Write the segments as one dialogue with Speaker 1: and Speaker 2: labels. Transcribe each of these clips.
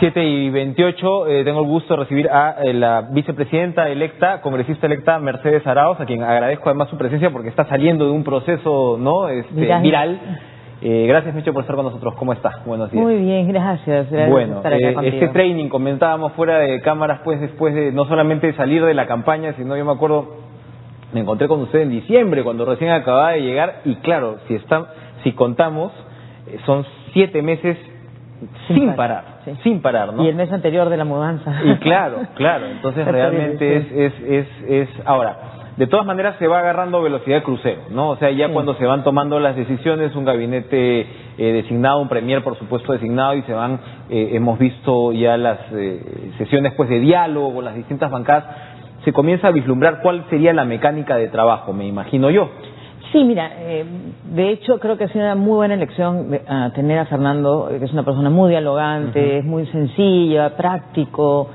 Speaker 1: 7:28, tengo el gusto de recibir a la vicepresidenta electa, congresista electa Mercedes Arauz, a quien agradezco además su presencia porque está saliendo de un proceso viral. Gracias, Micho, por estar con nosotros. ¿Cómo está? Buenos días.
Speaker 2: Muy bien, gracias.
Speaker 1: Bueno, este training, comentábamos fuera de cámaras, pues después de no solamente salir de la campaña, sino yo me acuerdo, me encontré con usted en diciembre, cuando recién acababa de llegar, y claro, si contamos, son 7 meses sin parar, ¿no?
Speaker 2: Y el mes anterior de la mudanza.
Speaker 1: Y claro, entonces realmente es ahora, de todas maneras se va agarrando velocidad de crucero, ¿no? O sea, ya cuando se van tomando las decisiones, un gabinete designado, un premier por supuesto designado, y se van, hemos visto ya las sesiones pues de diálogo con las distintas bancadas, se comienza a vislumbrar cuál sería la mecánica de trabajo, me imagino yo.
Speaker 2: Sí, mira, de hecho creo que ha sido una muy buena elección tener a Fernando, que es una persona muy dialogante, es muy sencilla, práctico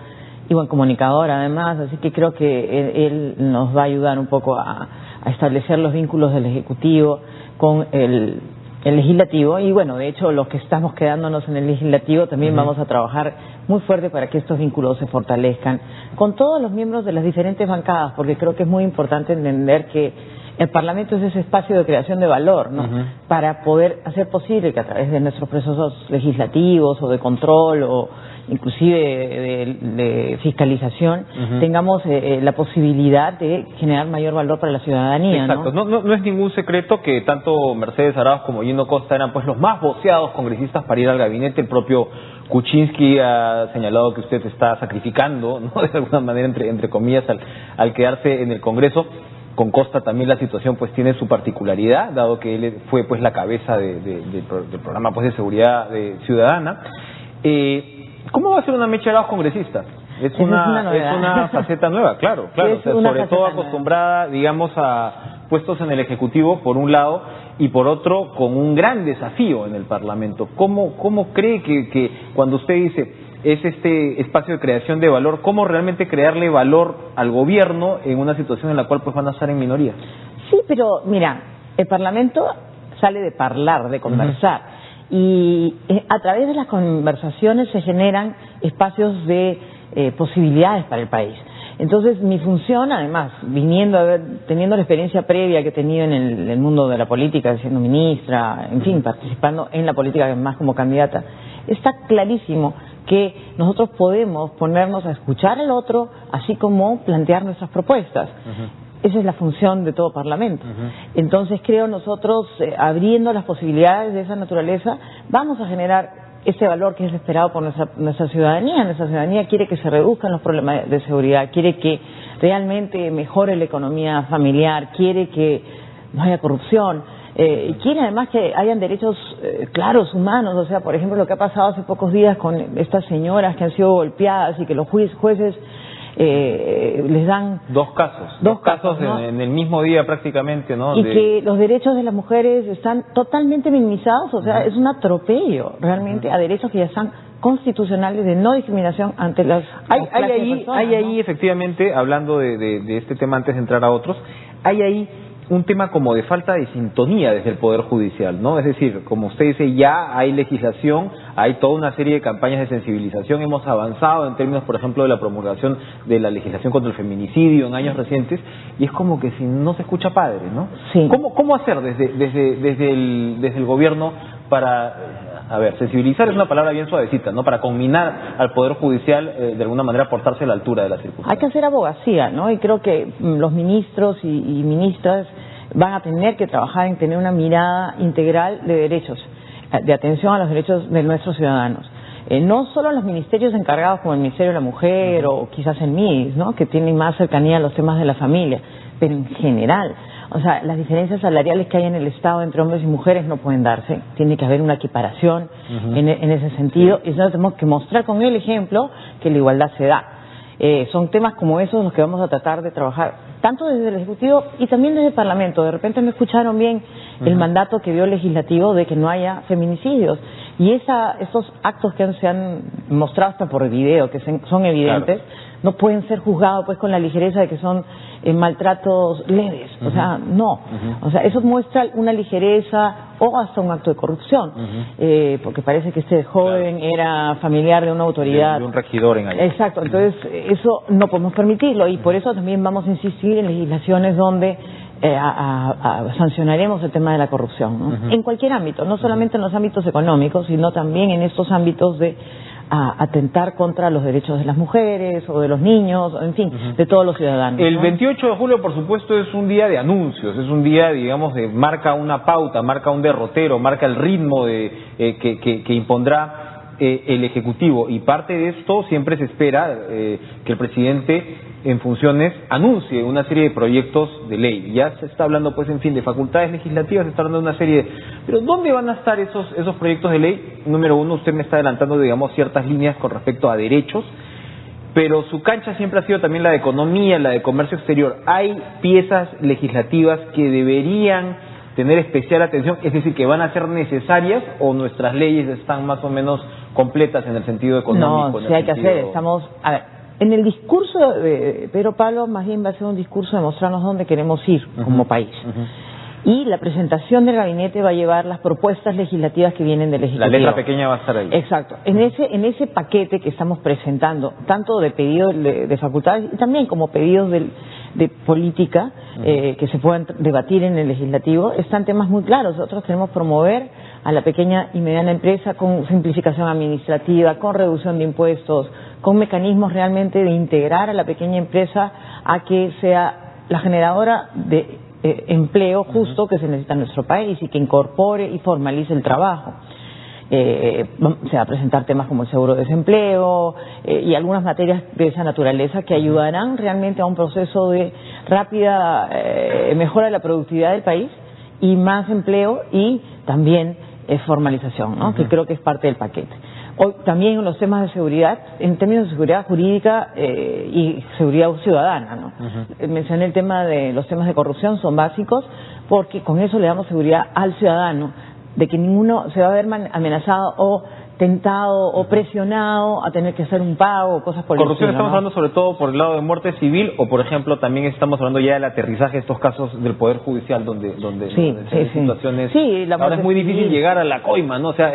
Speaker 2: y buen comunicador además, así que creo que él nos va a ayudar un poco a establecer los vínculos del Ejecutivo con el Legislativo, y bueno, de hecho los que estamos quedándonos en el Legislativo también vamos a trabajar muy fuerte para que estos vínculos se fortalezcan con todos los miembros de las diferentes bancadas, porque creo que es muy importante entender que el Parlamento es ese espacio de creación de valor, ¿no? Para poder hacer posible que a través de nuestros procesos legislativos o de control o inclusive de fiscalización tengamos la posibilidad de generar mayor valor para la ciudadanía.
Speaker 1: Exacto. No es ningún secreto que tanto Mercedes Arauz como Gino Costa eran pues los más voceados congresistas para ir al gabinete. El propio Kuczynski ha señalado que usted está sacrificando, ¿no?, de alguna manera, entre comillas, al quedarse en el Congreso. Con Costa también la situación pues tiene su particularidad, dado que él fue pues la cabeza del programa pues de seguridad ciudadana. ¿Cómo va a ser una Mecha Arauz congresista? Es una faceta nueva, claro, o sea, sobre todo acostumbrada, digamos, a puestos en el Ejecutivo por un lado, y por otro con un gran desafío en el Parlamento. ¿Cómo cree que cuando usted dice es este espacio de creación de valor, cómo realmente crearle valor al gobierno en una situación en la cual pues van a estar en minoría?
Speaker 2: Sí, pero mira, el Parlamento sale de hablar, de conversar, y a través de las conversaciones se generan espacios de posibilidades para el país. Entonces mi función, además, teniendo la experiencia previa que he tenido en el mundo de la política, siendo ministra, en fin, participando en la política además como candidata, está clarísimo que nosotros podemos ponernos a escuchar al otro, así como plantear nuestras propuestas. Esa es la función de todo Parlamento. Entonces creo nosotros, abriendo las posibilidades de esa naturaleza, vamos a generar ese valor que es esperado por nuestra ciudadanía. Nuestra ciudadanía quiere que se reduzcan los problemas de seguridad, quiere que realmente mejore la economía familiar, quiere que no haya corrupción, quiere además que hayan derechos claros, humanos. O sea, por ejemplo, lo que ha pasado hace pocos días con estas señoras que han sido golpeadas y que los jueces les dan
Speaker 1: dos casos, ¿no?, en el mismo día prácticamente, ¿no?
Speaker 2: Y que los derechos de las mujeres están totalmente minimizados. O sea, es un atropello realmente a derechos que ya están constitucionales de no discriminación ante las
Speaker 1: hay ahí efectivamente, hablando de este tema antes de entrar a otros, hay ahí un tema como de falta de sintonía desde el Poder Judicial, ¿no? Es decir, como usted dice, ya hay legislación, hay toda una serie de campañas de sensibilización, hemos avanzado en términos, por ejemplo, de la promulgación de la legislación contra el feminicidio en años recientes, y es como que si no se escucha padre, ¿no?
Speaker 2: Sí.
Speaker 1: ¿Cómo hacer desde el gobierno para, sensibilizar es una palabra bien suavecita, ¿no?, para combinar al Poder Judicial, de alguna manera portarse a la altura de las circunstancias?
Speaker 2: Hay que hacer abogacía, ¿no? Y creo que los ministros y ministras van a tener que trabajar en tener una mirada integral de derechos, de atención a los derechos de nuestros ciudadanos. No solo los ministerios encargados como el Ministerio de la Mujer o quizás el MIS, ¿no?, que tienen más cercanía a los temas de la familia, pero en general. O sea, las diferencias salariales que hay en el Estado entre hombres y mujeres no pueden darse. Tiene que haber una equiparación en ese sentido. Y nosotros tenemos que mostrar con el ejemplo que la igualdad se da. Son temas como esos los que vamos a tratar de trabajar, tanto desde el Ejecutivo y también desde el Parlamento. De repente me escucharon bien el mandato que dio el Legislativo de que no haya feminicidios. Y esos actos que se han mostrado hasta por video, que son evidentes, no pueden ser juzgados pues con la ligereza de que son maltratos leves. O sea, no. O sea, eso muestra una ligereza o hasta un acto de corrupción. Porque parece que este joven era familiar de una autoridad.
Speaker 1: De un regidor en allá.
Speaker 2: Exacto. Entonces, eso no podemos permitirlo. Y por eso también vamos a insistir en legislaciones donde sancionaremos el tema de la corrupción, ¿no? En cualquier ámbito, no solamente en los ámbitos económicos, sino también en estos ámbitos de atentar contra los derechos de las mujeres o de los niños, en fin, de todos los ciudadanos.
Speaker 1: El
Speaker 2: ¿no?
Speaker 1: 28 de julio, por supuesto, es un día de anuncios, es un día, digamos, marca una pauta, marca un derrotero, marca el ritmo que impondrá el Ejecutivo, y parte de esto siempre se espera que el presidente en funciones anuncie una serie de proyectos de ley. Ya se está hablando, pues, en fin, de facultades legislativas, se está hablando de una serie de... Pero ¿dónde van a estar esos proyectos de ley? Número uno, usted me está adelantando, digamos, ciertas líneas con respecto a derechos, pero su cancha siempre ha sido también la de economía, la de comercio exterior. ¿Hay piezas legislativas que deberían tener especial atención, es decir, que van a ser necesarias, o nuestras leyes están más o menos completas en el sentido económico?
Speaker 2: No, sí hay que hacer, estamos... A ver, en el discurso de Pedro Pablo más bien va a ser un discurso de mostrarnos dónde queremos ir como país. Y la presentación del gabinete va a llevar las propuestas legislativas que vienen del Ejecutivo.
Speaker 1: La letra pequeña va a estar ahí.
Speaker 2: Exacto. En ese paquete que estamos presentando, tanto de pedidos de facultades y también como pedidos de política que se puedan debatir en el Legislativo, están temas muy claros. Nosotros queremos promover a la pequeña y mediana empresa con simplificación administrativa, con reducción de impuestos, con mecanismos realmente de integrar a la pequeña empresa a que sea la generadora de empleo justo que se necesita en nuestro país y que incorpore y formalice el trabajo. Se va a presentar temas como el seguro de desempleo y algunas materias de esa naturaleza que ayudarán realmente a un proceso de rápida mejora de la productividad del país y más empleo y también formalización, ¿no? Que creo que es parte del paquete. Hoy, también en los temas de seguridad, en términos de seguridad jurídica y seguridad ciudadana, ¿no? Mencioné el tema de los temas de corrupción, son básicos, porque con eso le damos seguridad al ciudadano, de que ninguno se va a ver amenazado o tentado o presionado a tener que hacer un pago o cosas por el estilo.
Speaker 1: Corrupción estamos hablando sobre todo por el lado de muerte civil, o por ejemplo también estamos hablando ya del aterrizaje de estos casos del Poder Judicial donde hay situaciones...
Speaker 2: Sí,
Speaker 1: ahora es muy difícil llegar a la coima, ¿no? O sea,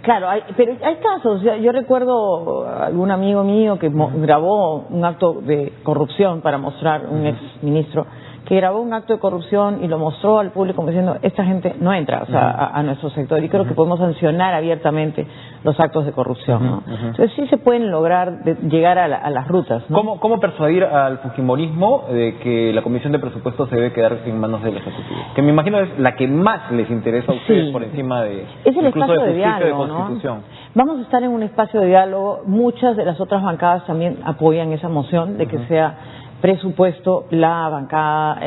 Speaker 2: claro, pero hay casos. Yo recuerdo algún amigo mío que grabó un acto de corrupción para mostrar, un ex ministro, que grabó un acto de corrupción y lo mostró al público como diciendo, esta gente no entra, o sea, a nuestro sector, y creo que podemos sancionar abiertamente los actos de corrupción, ¿no? Entonces sí se pueden lograr llegar a las rutas, ¿no?
Speaker 1: ¿Cómo persuadir al fujimorismo de que la Comisión de Presupuestos se debe quedar en manos del Ejecutivo? Que me imagino es la que más les interesa a ustedes por encima de...
Speaker 2: Es el espacio de diálogo, ¿no? Vamos a estar en un espacio de diálogo. Muchas de las otras bancadas también apoyan esa moción de que sea presupuesto, la bancada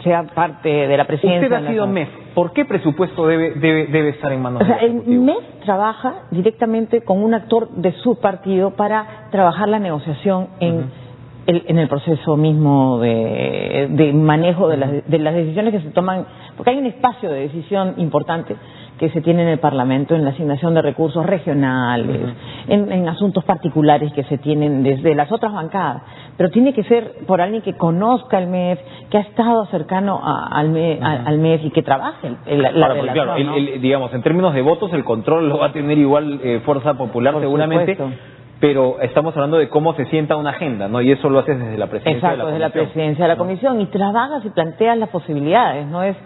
Speaker 2: sea parte de la presidencia.
Speaker 1: Usted ha sido MEF. ¿Por qué presupuesto debe estar en manos del Ejecutivo?
Speaker 2: El MEF trabaja directamente con un actor de su partido para trabajar la negociación en el proceso mismo de manejo de las decisiones que se toman, porque hay un espacio de decisión importante que se tiene en el Parlamento en la asignación de recursos regionales, en asuntos particulares que se tienen desde las otras bancadas, pero tiene que ser por alguien que conozca el MEF, que ha estado cercano al MEF y que trabaje la relación,
Speaker 1: claro,
Speaker 2: ¿no?
Speaker 1: digamos, en términos de votos, el control lo va a tener igual Fuerza Popular por seguramente, supuesto. Pero estamos hablando de cómo se sienta una agenda, ¿no? Y eso lo haces desde la presidencia de la Comisión.
Speaker 2: Desde la presidencia de la Comisión, y trabajas y planteas las posibilidades, no es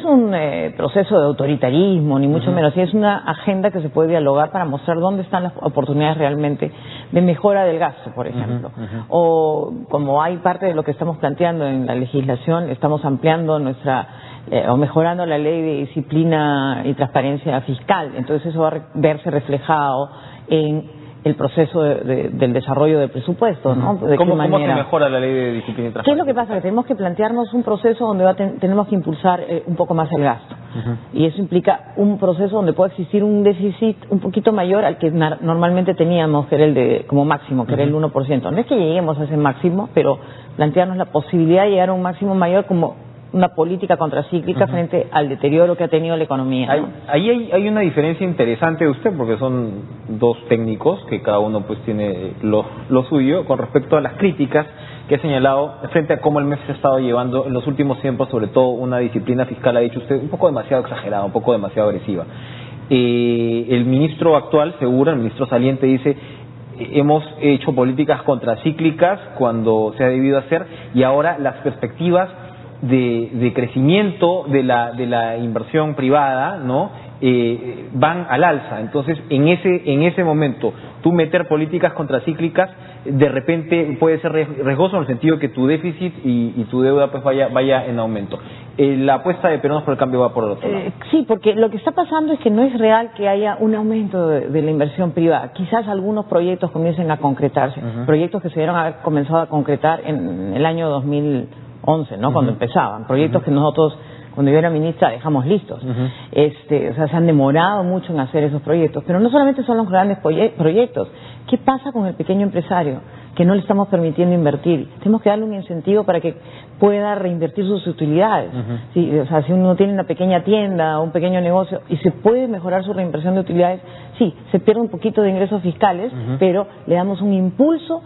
Speaker 2: un proceso de autoritarismo, ni mucho menos, es una agenda que se puede dialogar para mostrar dónde están las oportunidades realmente de mejora del gasto, por ejemplo. O como hay parte de lo que estamos planteando en la legislación, estamos ampliando o mejorando la ley de disciplina y transparencia fiscal, entonces eso va a verse reflejado en el proceso del desarrollo del presupuesto, ¿no?
Speaker 1: ¿Cómo se mejora la ley de disciplina y transparencia?
Speaker 2: ¿Qué es lo que pasa? Que tenemos que plantearnos un proceso donde tenemos que impulsar un poco más el gasto. Y eso implica un proceso donde puede existir un déficit un poquito mayor al que normalmente teníamos, que era como máximo, que era el 1%. No es que lleguemos a ese máximo, pero plantearnos la posibilidad de llegar a un máximo mayor como una política contracíclica frente al deterioro que ha tenido la economía, ¿no?
Speaker 1: Ahí hay una diferencia interesante de usted, porque son dos técnicos que cada uno pues tiene lo suyo con respecto a las críticas que ha señalado frente a cómo el MEF se ha estado llevando en los últimos tiempos, sobre todo una disciplina fiscal, ha dicho usted, un poco demasiado exagerada, un poco demasiado agresiva. El ministro actual, Segura, el ministro saliente, dice: hemos hecho políticas contracíclicas cuando se ha debido hacer, y ahora las perspectivas de crecimiento de la inversión privada, ¿no?, van al alza. Entonces, en ese momento, tú meter políticas contracíclicas de repente puede ser riesgoso, en el sentido que tu déficit y tu deuda pues vaya en aumento. La apuesta de Peronos por el Cambio va por el otro lado.
Speaker 2: Sí, porque lo que está pasando es que no es real que haya un aumento de la inversión privada. Quizás algunos proyectos comiencen a concretarse, proyectos que se dieron a haber comenzado a concretar en el año 2011, ¿no?, cuando empezaban, proyectos que nosotros, cuando yo era ministra, dejamos listos. O sea, se han demorado mucho en hacer esos proyectos, pero no solamente son los grandes proyectos. ¿Qué pasa con el pequeño empresario que no le estamos permitiendo invertir? Tenemos que darle un incentivo para que pueda reinvertir sus utilidades. Sí, o sea, si uno tiene una pequeña tienda o un pequeño negocio y se puede mejorar su reinversión de utilidades, sí, se pierde un poquito de ingresos fiscales, pero le damos un impulso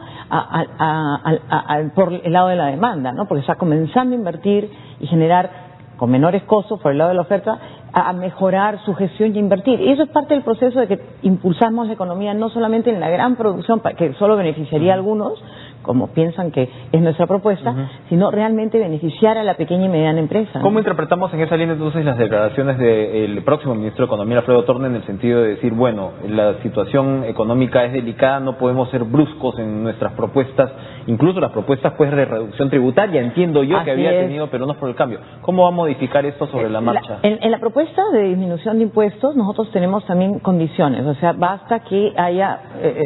Speaker 2: por el lado de la demanda, ¿no?, porque está comenzando a invertir y generar con menores costos por el lado de la oferta, a mejorar su gestión y invertir. Y eso es parte del proceso de que impulsamos la economía, no solamente en la gran producción, que solo beneficiaría a algunos, como piensan que es nuestra propuesta, sino realmente beneficiar a la pequeña y mediana empresa, ¿no?
Speaker 1: ¿Cómo interpretamos en esa línea entonces las declaraciones del próximo ministro de Economía, Alfredo Torne, en el sentido de decir, bueno, la situación económica es delicada, no podemos ser bruscos en nuestras propuestas, incluso las propuestas pues de reducción tributaria, entiendo yo, que había tenido Peronos por el Cambio? ¿Cómo va a modificar esto sobre la marcha?
Speaker 2: En la propuesta de disminución de impuestos nosotros tenemos también condiciones, o sea, basta que haya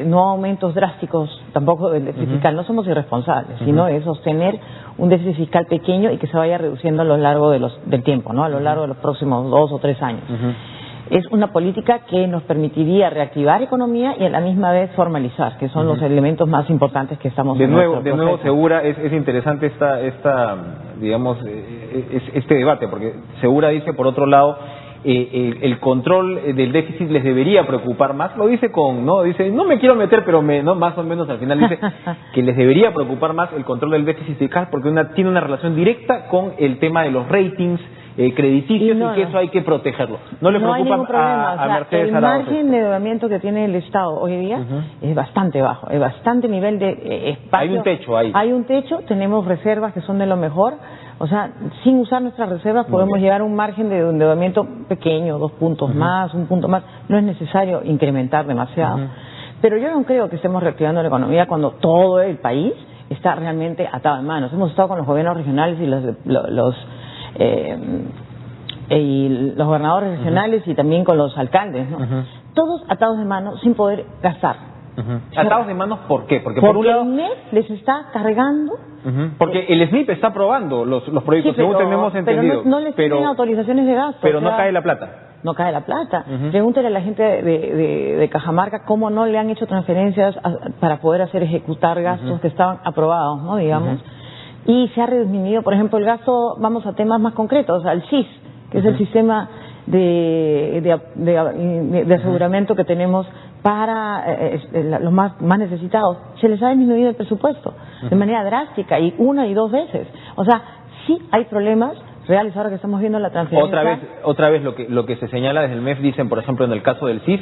Speaker 2: no aumentos drásticos tampoco del déficit fiscal. No somos irresponsables, sino de sostener un déficit fiscal pequeño y que se vaya reduciendo a lo largo del tiempo, ¿no?, a lo largo de los próximos 2 o 3 años. Es una política que nos permitiría reactivar economía y a la misma vez formalizar, que son los elementos más importantes que estamos
Speaker 1: de nuevo, Segura, es interesante digamos, este debate, porque Segura dice, por otro lado, el control del déficit les debería preocupar más. Lo dice dice, no me quiero meter, pero más o menos al final dice que les debería preocupar más el control del déficit fiscal, porque tiene una relación directa con el tema de los ratings crediticios, y que eso hay que protegerlo. ¿No le preocupa a Mercedes Arauz?
Speaker 2: El margen de endeudamiento que tiene el Estado hoy día es bastante bajo, es bastante nivel de espacio.
Speaker 1: Hay un techo ahí.
Speaker 2: Hay un techo, tenemos reservas que son de lo mejor. O sea, sin usar nuestras reservas podemos llegar a un margen de endeudamiento pequeño, 2 puntos más, 1 punto más. No es necesario incrementar demasiado. Pero yo no creo que estemos reactivando la economía cuando todo el país está realmente atado en manos. Hemos estado con los gobiernos regionales y los gobernadores regionales y también con los alcaldes, ¿no? Todos atados de manos sin poder gastar.
Speaker 1: ¿Atados de manos por qué? Porque
Speaker 2: por un lado, el SNIP les está cargando.
Speaker 1: Porque el SNIP está aprobando los proyectos,
Speaker 2: sí, pero,
Speaker 1: según tenemos entendido.
Speaker 2: Pero no les tienen autorizaciones de gasto.
Speaker 1: Pero no cae la plata.
Speaker 2: No cae la plata. Pregúntele a la gente de Cajamarca cómo no le han hecho transferencias para poder ejecutar gastos que estaban aprobados, ¿no?, digamos. Y se ha disminuido, por ejemplo, el gasto, vamos a temas más concretos, al SIS, que es el sistema de aseguramiento que tenemos para los más necesitados. Se les ha disminuido el presupuesto de manera drástica, y 1 y 2 veces. O sea, sí hay problemas reales ahora que estamos viendo la transferencia.
Speaker 1: Otra vez lo que se señala desde el MEF, dicen, por ejemplo, en el caso del SIS,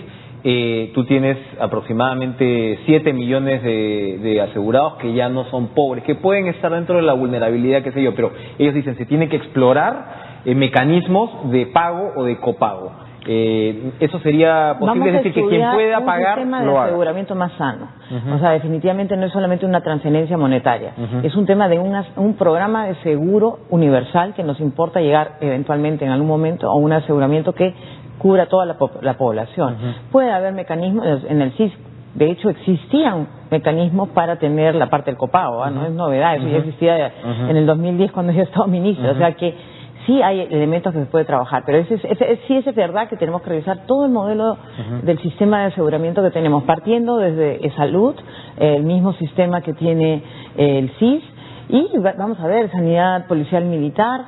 Speaker 1: tú tienes aproximadamente 7 millones de asegurados que ya no son pobres, que pueden estar dentro de la vulnerabilidad, qué sé yo, pero ellos dicen, se tiene que explorar mecanismos de pago o de copago. Eso sería posible, es decir, que quien pueda pagar
Speaker 2: un sistema
Speaker 1: lo
Speaker 2: de
Speaker 1: haga.
Speaker 2: aseguramiento más sano. O sea, definitivamente no es solamente una transferencia monetaria, es un tema de un programa de seguro universal que nos importa llegar eventualmente en algún momento a un aseguramiento que cubra toda la población. Puede haber mecanismos en el SIS. De hecho, existían mecanismos para tener la parte del copago, no es novedad, eso ya existía en el 2010 cuando yo estaba ministra, o sea que sí hay elementos que se puede trabajar, pero sí es verdad que tenemos que revisar todo el modelo del sistema de aseguramiento que tenemos, partiendo desde salud, el mismo sistema que tiene el SIS, Y vamos a ver, sanidad policial militar,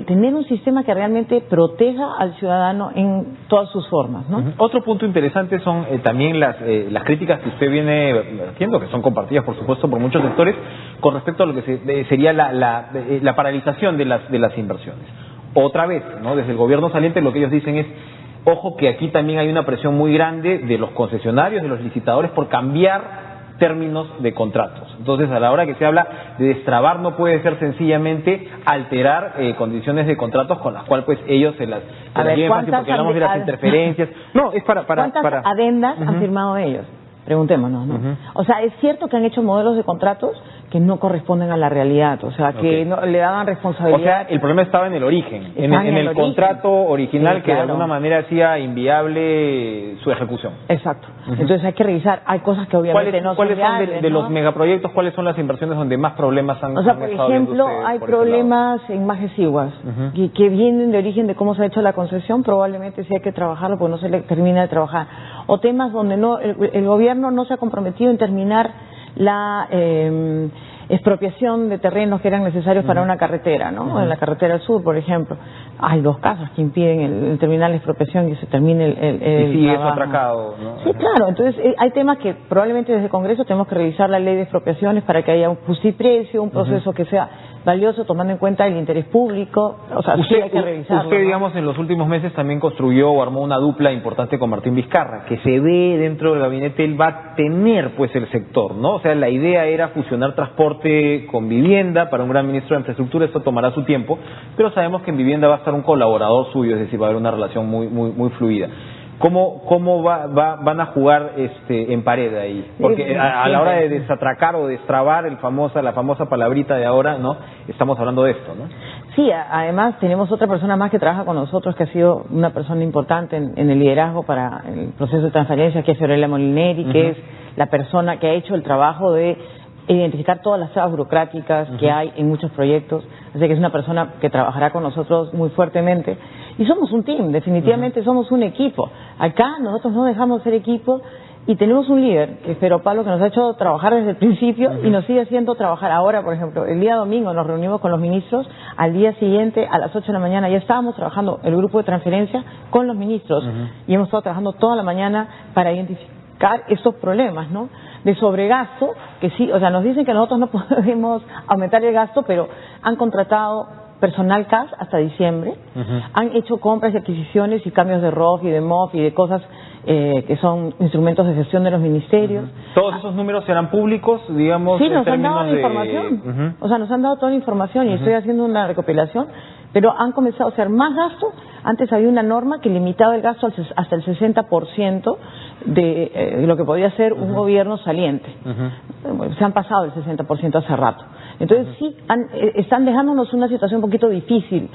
Speaker 2: tener un sistema que realmente proteja al ciudadano en todas sus formas, ¿no?
Speaker 1: Otro punto interesante son también las críticas que usted viene haciendo, que son compartidas por supuesto por muchos sectores, con respecto a lo que sería la paralización de las inversiones. Otra vez, ¿no? Desde el gobierno saliente lo que ellos dicen es: ojo que aquí también hay una presión muy grande de los concesionarios, de los licitadores, por cambiar términos de contratos. Entonces, a la hora que se habla de destrabar, no puede ser sencillamente alterar condiciones de contratos con las cuales pues ellos se las lleven fácil, porque hablamos de las interferencias. No, es
Speaker 2: ¿cuántas adendas han firmado ellos? Preguntémonos, ¿no? O sea, es cierto que han hecho modelos de contratos que no corresponden a la realidad, o sea, que no le daban responsabilidad.
Speaker 1: O sea, el problema estaba en el origen, en el contrato original, sí, que de alguna manera hacía inviable su ejecución.
Speaker 2: Exacto. Entonces hay que revisar, hay cosas que obviamente no son
Speaker 1: ¿Cuáles son
Speaker 2: viables,
Speaker 1: de los megaproyectos, cuáles son las inversiones donde más problemas han
Speaker 2: O sea, por ejemplo, hay problemas en Majesiguas que vienen de origen de cómo se ha hecho la concesión, probablemente sí hay que trabajarlo porque no se le termina de trabajar. O temas donde el gobierno no se ha comprometido en terminar la expropiación de terrenos que eran necesarios para una carretera, ¿no? En la carretera del sur, por ejemplo. Hay 2 casos que impiden el terminar la expropiación y que se termine el
Speaker 1: y sigue eso
Speaker 2: trabajo.
Speaker 1: atracado, ¿no?
Speaker 2: Sí, claro. Entonces, hay temas que probablemente desde el Congreso tenemos que revisar la ley de expropiaciones para que haya un justiprecio, un proceso que sea valioso, tomando en cuenta el interés público. O sea, sí hay que revisarlo.
Speaker 1: Usted, digamos, en los últimos meses también construyó o armó una dupla importante con Martín Vizcarra, que se ve dentro del gabinete, él va a tener pues el sector, ¿no? O sea, la idea era fusionar transporte con vivienda para un gran ministro de infraestructura. Esto tomará su tiempo, pero sabemos que en vivienda va a estar un colaborador suyo, es decir, va a haber una relación muy fluida. ¿Cómo van a jugar en pared ahí? Porque a la hora de desatracar o destrabar la famosa palabrita de ahora, ¿no? Estamos hablando de esto, ¿no?
Speaker 2: Sí, además tenemos otra persona más que trabaja con nosotros, que ha sido una persona importante en el liderazgo para el proceso de transferencia, que es Fiorella Molineri, que es la persona que ha hecho el trabajo de identificar todas las trabas burocráticas que hay en muchos proyectos. Así que es una persona que trabajará con nosotros muy fuertemente. Y somos un team, definitivamente somos un equipo. Acá nosotros no dejamos de ser equipo y tenemos un líder, que es Pedro Pablo, que nos ha hecho trabajar desde el principio y nos sigue haciendo trabajar. Ahora, por ejemplo, el día domingo nos reunimos con los ministros, al día siguiente, a las 8 de la mañana, ya estábamos trabajando el grupo de transferencia con los ministros y hemos estado trabajando toda la mañana para identificar estos problemas, ¿no? De sobregasto, que sí, o sea, nos dicen que nosotros no podemos aumentar el gasto, pero han contratado personal cash hasta diciembre, han hecho compras y adquisiciones y cambios de ROF y de MOF y de cosas que son instrumentos de gestión de los ministerios.
Speaker 1: ¿Todos esos números serán públicos, digamos?
Speaker 2: Sí, nos han dado la información, o sea, nos han dado toda la información y estoy haciendo una recopilación, pero han comenzado a hacer más gasto. Antes había una norma que limitaba el gasto hasta el 60% de lo que podía ser un gobierno saliente. Se han pasado el 60% hace rato. Entonces sí, están dejándonos una situación un poquito difícil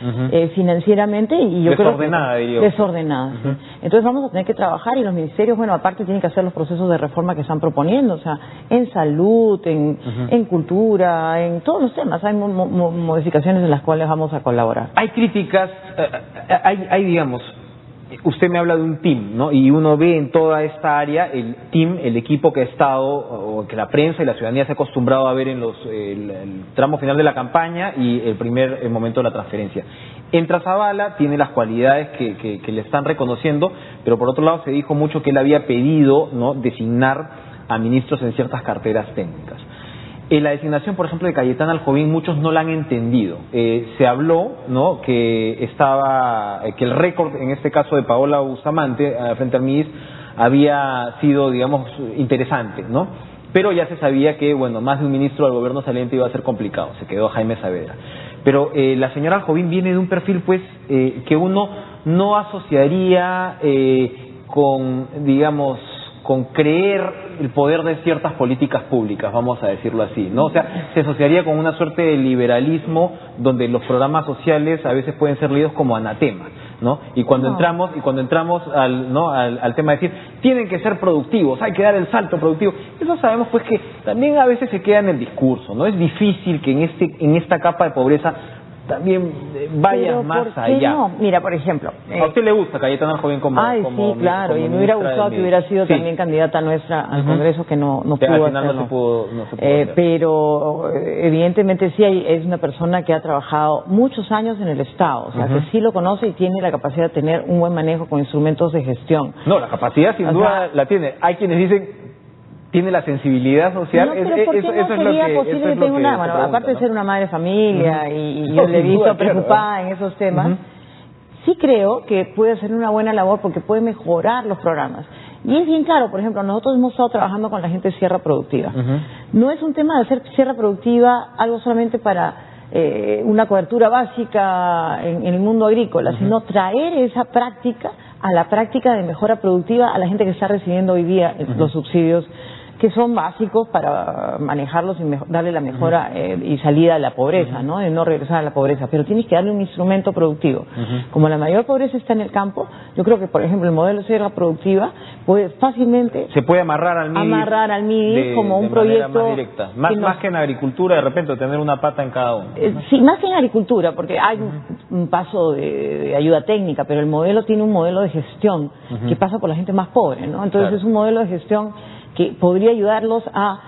Speaker 2: financieramente y yo
Speaker 1: desordenada,
Speaker 2: creo que desordenada. Sí. Entonces vamos a tener que trabajar y los ministerios, bueno, aparte tienen que hacer los procesos de reforma que están proponiendo, o sea, en salud, en cultura, en todos los temas. Hay modificaciones en las cuales vamos a colaborar.
Speaker 1: Hay críticas, hay digamos, usted me habla de un team, ¿no? Y uno ve en toda esta área el team, el equipo que ha estado, o que la prensa y la ciudadanía se ha acostumbrado a ver en el tramo final de la campaña y el primer momento de la transferencia. Entra Zabala, tiene las cualidades que le están reconociendo, pero por otro lado se dijo mucho que él había pedido, ¿no?, designar a ministros en ciertas carteras técnicas. La designación, por ejemplo, de Cayetana Aljovín, muchos no la han entendido. Se habló, ¿no?, que el récord, en este caso de Paola Bustamante, frente al MIDIS, había sido, digamos, interesante, ¿no? Pero ya se sabía que, bueno, más de un ministro del gobierno saliente iba a ser complicado. Se quedó Jaime Saavedra. Pero la señora Aljovín viene de un perfil, pues, que uno no asociaría con, digamos, con creer el poder de ciertas políticas públicas, vamos a decirlo así, ¿no? O sea, se asociaría con una suerte de liberalismo donde los programas sociales a veces pueden ser leídos como anatema, ¿no? Y cuando entramos al tema de decir, tienen que ser productivos, hay que dar el salto productivo, eso sabemos pues que también a veces se queda en el discurso, ¿no? Es difícil que en esta capa de pobreza también vayas más
Speaker 2: ¿por qué
Speaker 1: allá?
Speaker 2: no? Mira, por ejemplo...
Speaker 1: ¿A usted le gusta Cayetana Joven como
Speaker 2: sí, claro, y me hubiera gustado que hubiera sido también candidata nuestra al Congreso, que no pudo
Speaker 1: al final
Speaker 2: hacerlo.
Speaker 1: no se pudo hacer.
Speaker 2: Pero evidentemente sí es una persona que ha trabajado muchos años en el Estado, o sea, que sí lo conoce y tiene la capacidad de tener un buen manejo con instrumentos de gestión.
Speaker 1: No, la capacidad sin duda la tiene. Hay quienes dicen... ¿Tiene la sensibilidad social?
Speaker 2: No, pero ¿por qué no sería posible que tenga una... Bueno, aparte de ser una madre de familia y yo le he visto preocupada en esos temas, sí creo que puede hacer una buena labor porque puede mejorar los programas. Y es bien claro, por ejemplo, nosotros hemos estado trabajando con la gente de Sierra Productiva. No es un tema de hacer Sierra Productiva algo solamente para una cobertura básica en el mundo agrícola, sino traer esa práctica a la práctica de mejora productiva a la gente que está recibiendo hoy día los subsidios que son básicos para manejarlos y darle la mejora y salida a la pobreza, ¿no? De no regresar a la pobreza, pero tienes que darle un instrumento productivo. Como la mayor pobreza está en el campo, yo creo que, por ejemplo, el modelo de Sierra Productiva puede fácilmente...
Speaker 1: Se puede amarrar al MIDI,
Speaker 2: como un proyecto...
Speaker 1: Más directa, más que en agricultura, de repente, tener una pata en cada uno.
Speaker 2: Sí, más que en agricultura, porque hay un paso de ayuda técnica, pero el modelo tiene un modelo de gestión que pasa por la gente más pobre, ¿no? Entonces es un modelo de gestión que podría ayudarlos a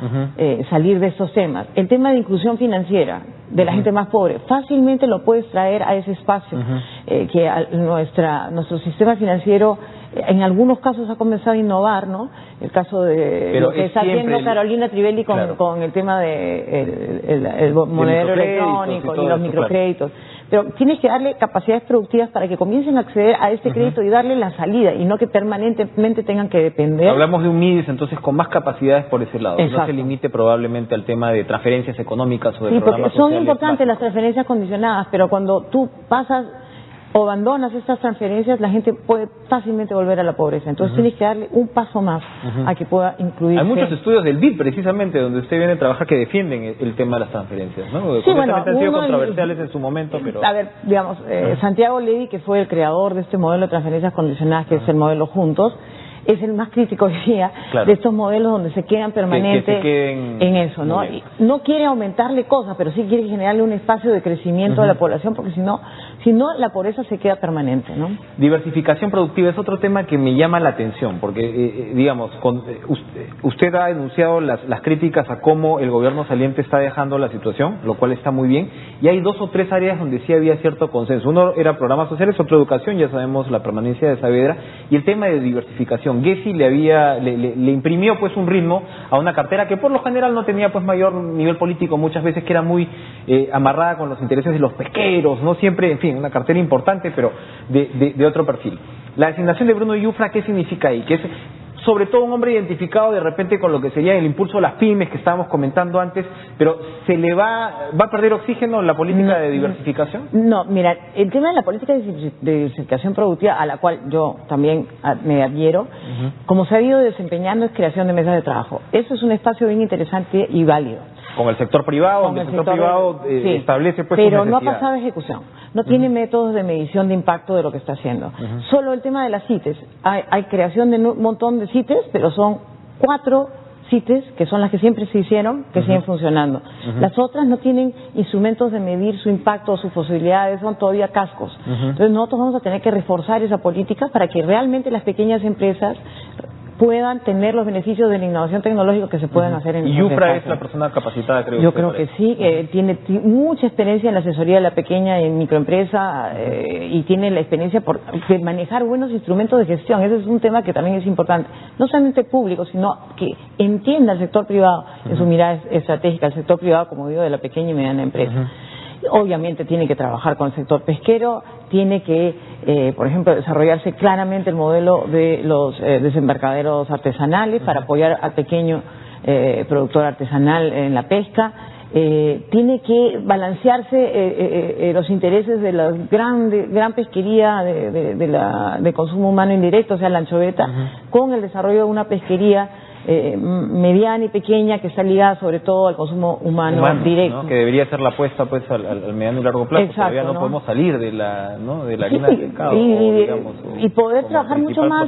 Speaker 2: salir de estos temas. El tema de inclusión financiera de la gente más pobre, fácilmente lo puedes traer a ese espacio, que nuestro sistema financiero en algunos casos ha comenzado a innovar, ¿no? El caso de lo que está haciendo Carolina Trivelli con el tema de el monedero electrónico y los microcréditos. Pero tienes que darle capacidades productivas para que comiencen a acceder a este crédito y darle la salida, y no que permanentemente tengan que depender.
Speaker 1: Hablamos de un MIDIS entonces con más capacidades por ese lado.
Speaker 2: Exacto.
Speaker 1: No se limite probablemente al tema de transferencias económicas o de programas
Speaker 2: porque son
Speaker 1: sociales
Speaker 2: importantes las transferencias condicionadas, pero cuando tú pasas o abandonas estas transferencias, la gente puede fácilmente volver a la pobreza. Entonces tienes que darle un paso más a que pueda incluirse.
Speaker 1: Hay muchos estudios del BID, precisamente, donde usted viene a trabajar, que defienden el tema de las transferencias, ¿no?
Speaker 2: Sí, bueno,
Speaker 1: han sido controversiales en su momento, pero...
Speaker 2: A ver, digamos, Santiago Levy, que fue el creador de este modelo de transferencias condicionadas, que es el modelo Juntos, es el más crítico hoy día de estos modelos donde se quedan permanentes en eso, ¿no? Y no quiere aumentarle cosas, pero sí quiere generarle un espacio de crecimiento a la población, porque si no la pobreza se queda permanente, ¿no?
Speaker 1: Diversificación productiva es otro tema que me llama la atención, porque, digamos, usted ha denunciado las críticas a cómo el gobierno saliente está dejando la situación, lo cual está muy bien, y hay 2 o 3 áreas donde sí había cierto consenso. Uno era programas sociales, otro educación, ya sabemos la permanencia de Saavedra, y el tema de diversificación. Gessi le imprimió pues un ritmo a una cartera que por lo general no tenía pues mayor nivel político, muchas veces que era muy amarrada con los intereses de los pesqueros, no siempre, en fin, una cartera importante, pero de otro perfil. La designación de Bruno Yufra, ¿qué significa ahí? Que es sobre todo un hombre identificado de repente con lo que sería el impulso de las pymes que estábamos comentando antes, pero ¿se le va a perder oxígeno la política de diversificación?
Speaker 2: No, mira, el tema de la política de diversificación productiva, a la cual yo también me adhiero, como se ha ido desempeñando, es creación de mesas de trabajo. Eso es un espacio bien interesante y válido.
Speaker 1: Con el sector privado, donde el sector privado establece pues
Speaker 2: pero no ha pasado a ejecución. No tiene métodos de medición de impacto de lo que está haciendo. Solo el tema de las CITES. Hay creación de un montón de CITES, pero son 4 CITES, que son las que siempre se hicieron, que siguen funcionando. Las otras no tienen instrumentos de medir su impacto o sus posibilidades, son todavía cascos. Entonces nosotros vamos a tener que reforzar esa política para que realmente las pequeñas empresas puedan tener los beneficios de la innovación tecnológica que se pueden hacer en
Speaker 1: ¿Y Yufra es la persona capacitada, creo?
Speaker 2: Yo creo que sí, tiene mucha experiencia en la asesoría de la pequeña y microempresa y tiene la experiencia de manejar buenos instrumentos de gestión. Ese es un tema que también es importante, no solamente público, sino que entienda el sector privado en su mirada estratégica, el sector privado, como digo, de la pequeña y mediana empresa. Obviamente tiene que trabajar con el sector pesquero, tiene que, por ejemplo, desarrollarse claramente el modelo de los desembarcaderos artesanales para apoyar al pequeño productor artesanal en la pesca. Tiene que balancearse los intereses de la gran pesquería de consumo humano indirecto, o sea, la anchoveta, con el desarrollo de una pesquería mediana y pequeña que está ligada sobre todo al consumo humano directo,
Speaker 1: ¿no? Que debería ser la apuesta pues al mediano y largo plazo.
Speaker 2: Exacto,
Speaker 1: todavía no podemos salir de la harina de pescado
Speaker 2: y poder trabajar mucho más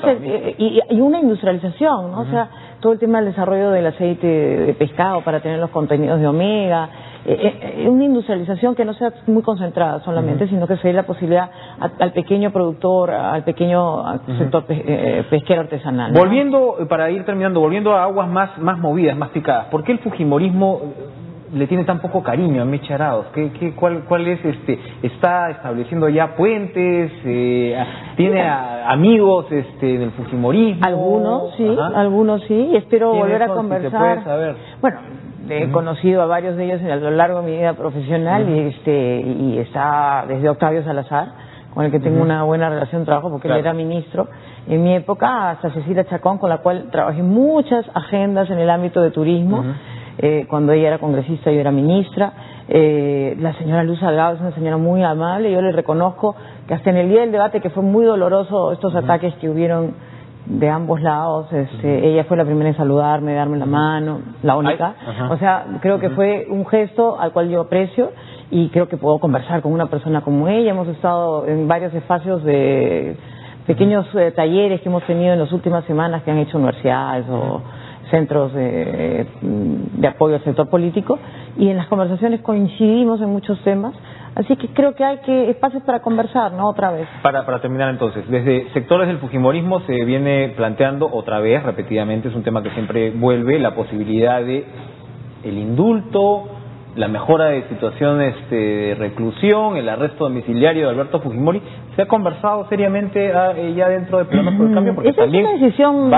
Speaker 2: y una industrialización, ¿no? O sea, todo el tema del desarrollo del aceite de pescado para tener los contenidos de omega, una industrialización que no sea muy concentrada solamente, sino que se dé la posibilidad al pequeño productor, al pequeño sector pesquero artesanal, ¿no?
Speaker 1: Volviendo, para ir terminando, volviendo a aguas más movidas, más picadas, ¿por qué el fujimorismo le tiene tan poco cariño a Meche Arauz? ¿Cuál es está estableciendo ya puentes? ¿Tiene amigos en el fujimorismo?
Speaker 2: Algunos sí, y espero volver a conversar.
Speaker 1: Si se puede saber.
Speaker 2: Bueno, he conocido a varios de ellos a lo largo de mi vida profesional y está desde Octavio Salazar, con el que tengo una buena relación de trabajo porque él era ministro en mi época, hasta Cecilia Chacón, con la cual trabajé muchas agendas en el ámbito de turismo. Cuando ella era congresista, yo era ministra. La señora Luz Salgado es una señora muy amable. Yo le reconozco que hasta en el día del debate, que fue muy doloroso estos ataques que hubieron de ambos lados, ella fue la primera en saludarme, darme la mano, la única. O sea, creo que fue un gesto al cual yo aprecio y creo que puedo conversar con una persona como ella. Hemos estado en varios espacios de pequeños talleres que hemos tenido en las últimas semanas que han hecho universidades o centros de apoyo al sector político, y en las conversaciones coincidimos en muchos temas, así que creo que hay espacios para conversar, ¿no? Otra vez.
Speaker 1: Para terminar entonces, desde sectores del fujimorismo se viene planteando otra vez, repetidamente, es un tema que siempre vuelve, la posibilidad de el indulto, la mejora de situaciones de reclusión, el arresto domiciliario de Alberto Fujimori. ¿Se ha conversado seriamente ya dentro de Peruanos por el Cambio? Porque
Speaker 2: esa
Speaker 1: también
Speaker 2: es una decisión...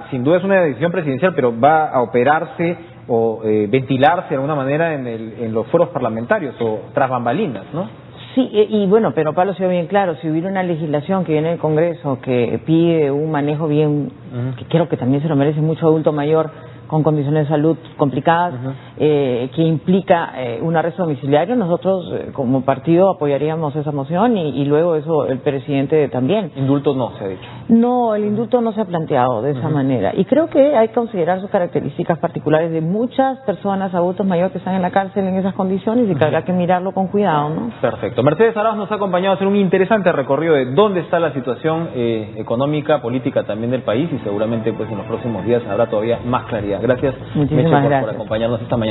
Speaker 1: sin duda es una decisión presidencial, pero va a operarse o ventilarse de alguna manera en los foros parlamentarios o tras bambalinas, ¿no?
Speaker 2: Sí, y bueno, pero Pablo se ve bien claro, si hubiera una legislación que viene del Congreso que pide un manejo bien, que creo que también se lo merece mucho adulto mayor, con condiciones de salud complicadas, que implica un arresto domiciliario, nosotros como partido apoyaríamos esa moción y luego eso el presidente también.
Speaker 1: Indulto no se ha dicho.
Speaker 2: No, el indulto no se ha planteado de esa manera y creo que hay que considerar sus características particulares de muchas personas, adultos mayores que están en la cárcel en esas condiciones y que habrá que mirarlo con cuidado, ¿no?
Speaker 1: Perfecto. Mercedes Arauz nos ha acompañado a hacer un interesante recorrido de dónde está la situación económica, política también del país y seguramente pues en los próximos días habrá todavía más claridad. Gracias,
Speaker 2: Muchísimas gracias
Speaker 1: por acompañarnos esta mañana.